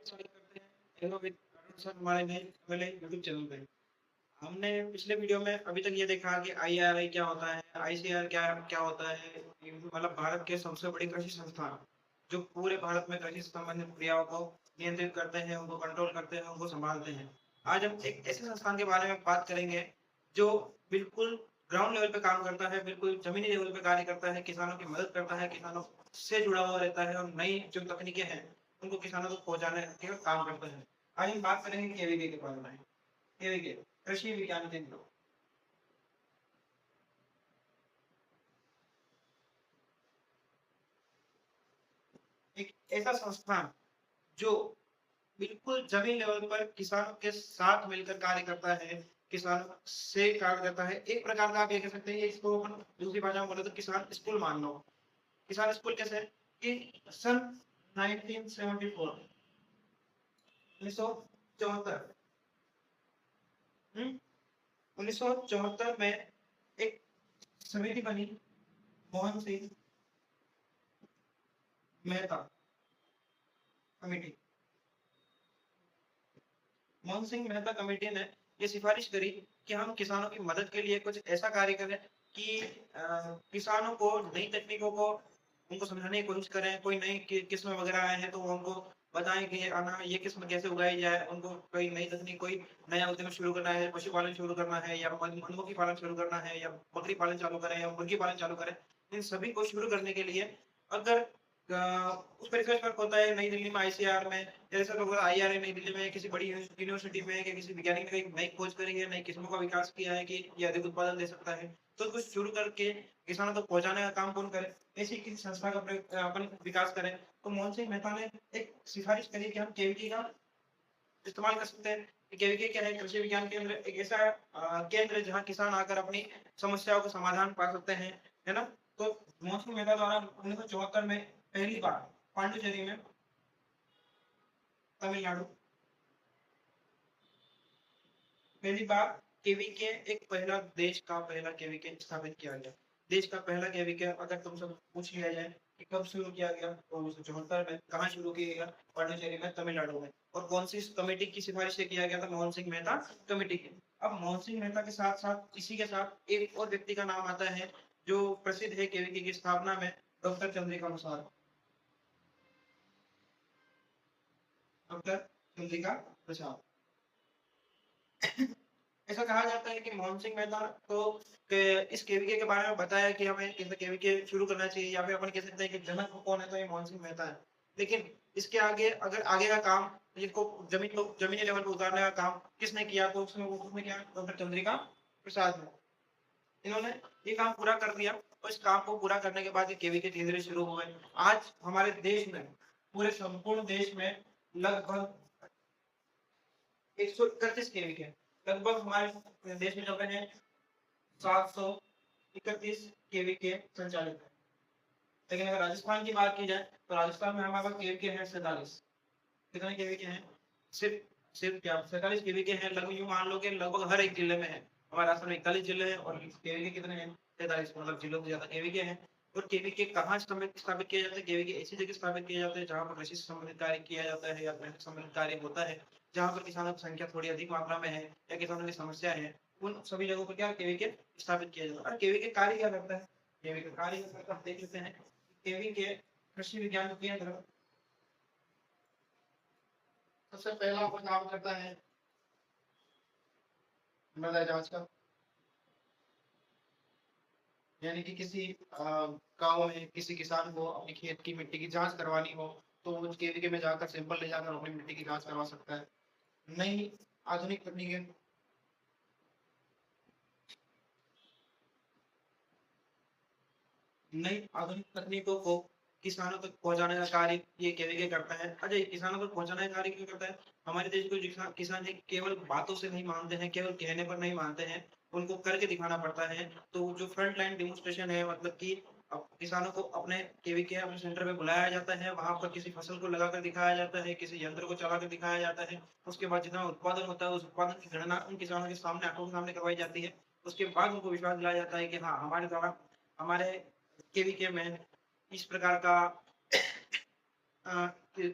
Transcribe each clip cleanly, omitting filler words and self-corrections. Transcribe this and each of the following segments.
स्वागत करते हैं हेलो विद सर हमारे नए वाले यूट्यूब चैनल पे। हमने पिछले वीडियो में अभी तक ये देखा कि आईआरआई क्या होता है, आईसीआर क्या क्या होता है। मतलब भारत के सबसे बड़ी कृषि संस्थान जो पूरे भारत में कृषि से संबंधित क्रियाओं को नियंत्रित करते हैं, उनको कंट्रोल करते हैं, उनको संभालते हैं। आज हम एक ऐसे संस्थान के बारे में बात करेंगे जो बिल्कुल ग्राउंड लेवल पे काम करता है, बिल्कुल जमीनी लेवल पे कार्य करता है, किसानों की मदद करता है, किसानों से जुड़ा हुआ रहता है और नई जो तकनीकें हैं उनको किसानों तक पहुंचाने का काम करता है। आज हम बात करेंगे केवीके के बारे में। केवीके कृषि विज्ञान केंद्र एक ऐसा संस्थान जो बिल्कुल जमीन लेवल पर किसानों के साथ मिलकर कार्य करता है, किसानों से कार्य करता है। एक प्रकार का आप ये कह सकते हैं, इसको अपन दूसरी भाषा में बोले तो किसान स्कूल मान लो। किसान स्कूल कैसे है कि सन 1974 1974 1974 में एक समिति बनी, मोहन सिंह मेहता कमेटी। मोहन सिंह मेहता कमेटी ने ये सिफारिश करी कि हम किसानों की मदद के लिए कुछ ऐसा कार्य करें कि किसानों को नई तकनीकों को उनको समझाने की कोशिश करें। कोई नई किस्म वगैरह आए हैं तो वो उनको बताएं कि ये किस्म कैसे उगाई जाए। उनको कोई नई तकनीक, कोई नया उद्यम शुरू करना है, पशुपालन शुरू करना है या मधुमक्खी पालन शुरू करना है या बकरी पालन चालू करें या मुर्गी पालन चालू करें। इन सभी को शुरू करने के लिए अगर उस पर रिसर्च वर्क होता है नई दिल्ली में आईसीआर में, जैसे लोग आईआरए नई दिल्ली में किसी बड़ी यूनिवर्सिटी में या किसी वैज्ञानिक ने कहीं नई खोज करी है, नई किस्मों का विकास किया है कि ये अधिक उत्पादन दे सकता है, तो कुछ शुरू करके किसानों तक पहुंचाने का काम कौन करे? ऐसी किसी संस्था का अपन विकास करें। तो मोहन सिंह मेहता ने एक सिफारिश करी कि हम केवीके का इस्तेमाल कर सकते हैं। केवीके क्या है? कृषि विज्ञान केंद्र एक ऐसा केंद्र है जहाँ किसान आकर अपनी समस्याओं का समाधान पा सकते हैं, है ना? तो मोहन सिंह मेहता द्वारा 1974 में पहली बार पांडुचेरी में, तमिलनाडु, पहली बार केवीके एक पहला देश का पहला केवीके स्थापित किया गया। देश का पहला केवीके अगर तुमसे पूछ लिया जाए कि कब शुरू किया गया तो 1974 में। कहाँ शुरू किया गया? पांडुचेरी में, तमिलनाडु में। और कौन सी कमेटी की सिफारिश से किया गया था? मोहन सिंह मेहता कमेटी की। अब मोहन सिंह मेहता के साथ साथ इसी के साथ एक और व्यक्ति का नाम आता है जो प्रसिद्ध है केवीके की स्थापना में, डॉक्टर चंद्रिका प्रसाद। डॉक्टर चंद्रिका प्रसाद। ऐसा कहा जाता है कि मोहन सिंह मेहता को इस केवीके के बारे में बताया कि हमें इस केवीके शुरू करना चाहिए, या फिर अपन कह सकते हैं कि जनक कौन है तो ये मोहन सिंह मेहता है। लेकिन इसके आगे अगर आगे का काम, जिनको जमीनी लेवल पर उतारने का काम किसने किया, तो उसमें क्या डॉक्टर चंद्रिका प्रसाद ने। इन्होंने ये काम पूरा कर दिया और इस काम को पूरा करने के बाद ये केवीके धीरे धीरे शुरू हुए। आज हमारे देश में, पूरे संपूर्ण देश में लगभग 131 केवीके, लगभग हमारे देश में चल रहे हैं 731 केवीके संचालित है। लेकिन अगर राजस्थान की बात की जाए तो राजस्थान में हमारे पास केवीके हैं 47। कितने केवीके हैं? सिर्फ सिर्फ क्या 47 केवीके हैं। लगभग यूं मान लो कि लगभग हर एक जिले में है। हमारे राजस्थान में 41 जिले हैं और केवीके कितने हैं? 43। मतलब जिलों से ज्यादा केवीके हैं। और केवीके कहाँ स्थापित किए जाते हैं? केवीके ऐसी जगह स्थापित किए जाते हैं जहाँ पर कृषि से संबंधित कार्य किया जाता है या कृषि से संबंधित कार्य होता है, जहाँ पर किसानों की संख्या थोड़ी अधिक मात्रा में है या किसानों की समस्या है। उन सभी जगहों पर क्या केवीके स्थापित किया जाता है। और केवीके कार्य क्या करता है? केवीके कार्य क्या करता है देख लेते हैं। केवीके कृषि विज्ञान केंद्र सबसे पहला अपन काम करता है मृदा जांच का। यानी कि किसी गांव में किसी किसान को अपनी खेत की मिट्टी की जांच करवानी हो तो वो केवीके में जाकर सैंपल ले जाकर अपनी मिट्टी की जांच करवा सकता है। नई आधुनिक तकनीकें, नई आधुनिक तकनीकों को किसानों तक पहुंचाने का कार्य ये केवीके करता है। अजय, किसानों तक पहुंचाने का कार्य क्यों करता है? हमारे देश को किसान है केवल बातों से नहीं मानते हैं, केवल कहने पर नहीं मानते हैं, उनको करके दिखाना पड़ता है। तो जो फ्रंट लाइन डेमोन्स्ट्रेशन है, मतलब कि अब किसानों को अपने केवीके अपने सेंटर में बुलाया जाता है, वहां पर किसी फसल को लगाकर दिखाया जाता है, किसी यंत्र को चलाकर दिखाया जाता है। उसके बाद जितना उत्पादन होता है उस उत्पादन की गणना उन किसानों के सामने, आंखों के सामने करवाई जाती है। उसके बाद उनको विश्वास दिलाया जाता है कि हाँ, हमारे द्वारा, हमारे केवीके में इस प्रकार का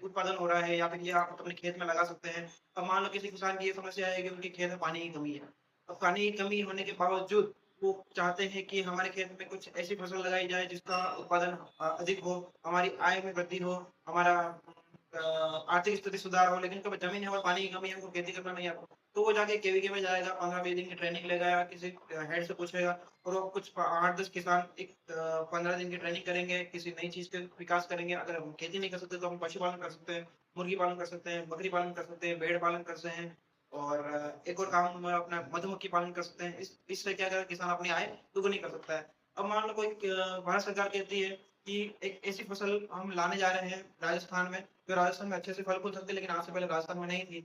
उत्पादन हो रहा है या फिर ये आप अपने खेत में लगा सकते हैं। अब मान लो किसी किसान की ये समस्या है कि उनके खेत में पानी की कमी है। अब पानी की कमी होने के बावजूद वो चाहते हैं कि हमारे खेत में कुछ ऐसी फसल लगाई जाए जिसका उत्पादन अधिक हो, हमारी आय में वृद्धि हो, हमारा आर्थिक स्थिति सुधार हो, लेकिन कभी ज़मीन है और पानी की कमी है, उनको खेती करना नहीं आता। तो वो जाके केवीके में जाएगा, 15-20 दिन की ट्रेनिंग लेगा या किसी हेड से पूछेगा और वो कुछ 8-10 किसान 15 दिन की ट्रेनिंग करेंगे, किसी नई चीज़ के विकास करेंगे। अगर हम खेती नहीं कर सकते तो हम पशुपालन कर सकते हैं, मुर्गी पालन कर सकते हैं, बकरी पालन कर सकते हैं, भेड़ पालन कर सकते हैं और एक और काम अपना मधुमक्खी पालन कर सकते हैं। इससे क्या करेगा किसान अपनी आय दुगुनी कर सकता है। अब मान लो कोई भारत सरकार कहती है कि एक ऐसी फसल हम लाने जा रहे हैं राजस्थान में, जो राजस्थान में अच्छे से फल फूल सकती है, लेकिन आज से पहले राजस्थान में नहीं थी।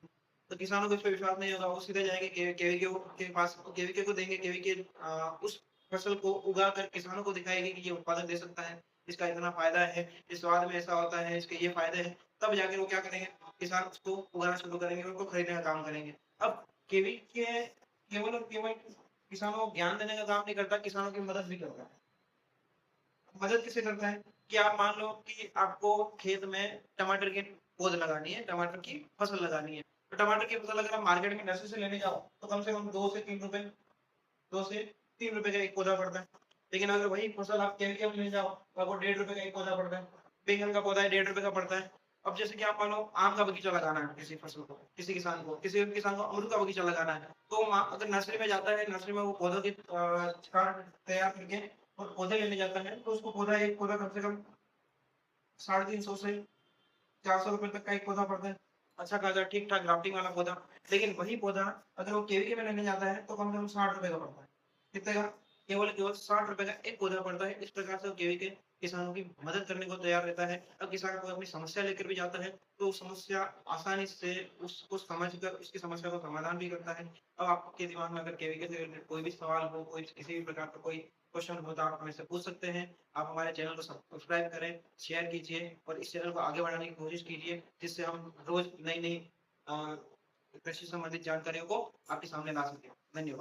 तो किसानों को इस पे विश्वास नहीं होगा, वो सीधे जाएँगे केवीके के पास, केवीके को देंगे, केवीके उस फसल को उगा कर किसानों को दिखाएगी कि ये उत्पादन दे सकता है, इसका इतना फ़ायदा है, इस स्वाद में ऐसा होता है, इसके ये फ़ायदे हैं। तब जाके वो क्या करेंगे, किसान उसको उगाना शुरू करेंगे और उसको खरीदने का काम करेंगे। अब केवीके केवल और केवल किसानों को ज्ञान देने का काम नहीं करता, किसानों की मदद भी करता है। मदद किससे करता है कि आप मान लो कि आपको खेत में टमाटर की पौध लगानी है, टमाटर की फसल लगानी है। तो टमाटर की फसल अगर आप मार्केट में नर्सरी से लेने जाओ, तो कम से कम 2 से 3 रुपए 2 से 3 रुपए का एक पौधा पड़ता है। लेकिन अगर वही फसल आप केवीके में ले जाओ, तो आपको 1.5 रुपए का एक पौधा पड़ता है। बैंगन का पौधा है 1.5 रुपए का पड़ता है। अब जैसे कि आप मान लो आम का बगीचा लगाना है किसी फसल को, किसी किसान को अमरूद का बगीचा लगाना है, तो अगर नर्सरी में जाता है, नर्सरी में वो पौधों की कार्ड तैयार करके और पौधे लेने जाता है, तो उसको एक पौधा कम से कम 350 से 400 रुपए तक का एक पौधा पड़ता है। अच्छा खासा ठीक-ठाक ग्राफ्टिंग वाला पौधा। लेकिन वही पौधा अगर वो केवीके में लेने जाता है, तो कम से कम 60 रुपए का पड़ता है। कितने का? केवल 60 रुपए का एक पौधा पड़ता है। इस प्रकार से वो केवीके किसानों की मदद करने को तैयार रहता है। अब किसान कोई अपनी समस्या लेकर भी जाता है, तो समस्या आसानी से उसको समझकर उसकी समस्या का समाधान भी करता है। अब आपके दिमाग में अगर केवीके से रिलेटेड कोई भी सवाल हो, कोई किसी भी प्रकार का कोई क्वेश्चन हो, तो आप हमसे पूछ सकते हैं। आप हमारे चैनल को सब्सक्राइब करें, शेयर कीजिए और इस चैनल को आगे बढ़ाने की कोशिश कीजिए, जिससे हम रोज़ नई-नई अ, कृषि संबंधित जानकारियों को आपके सामने ला सकें। धन्यवाद।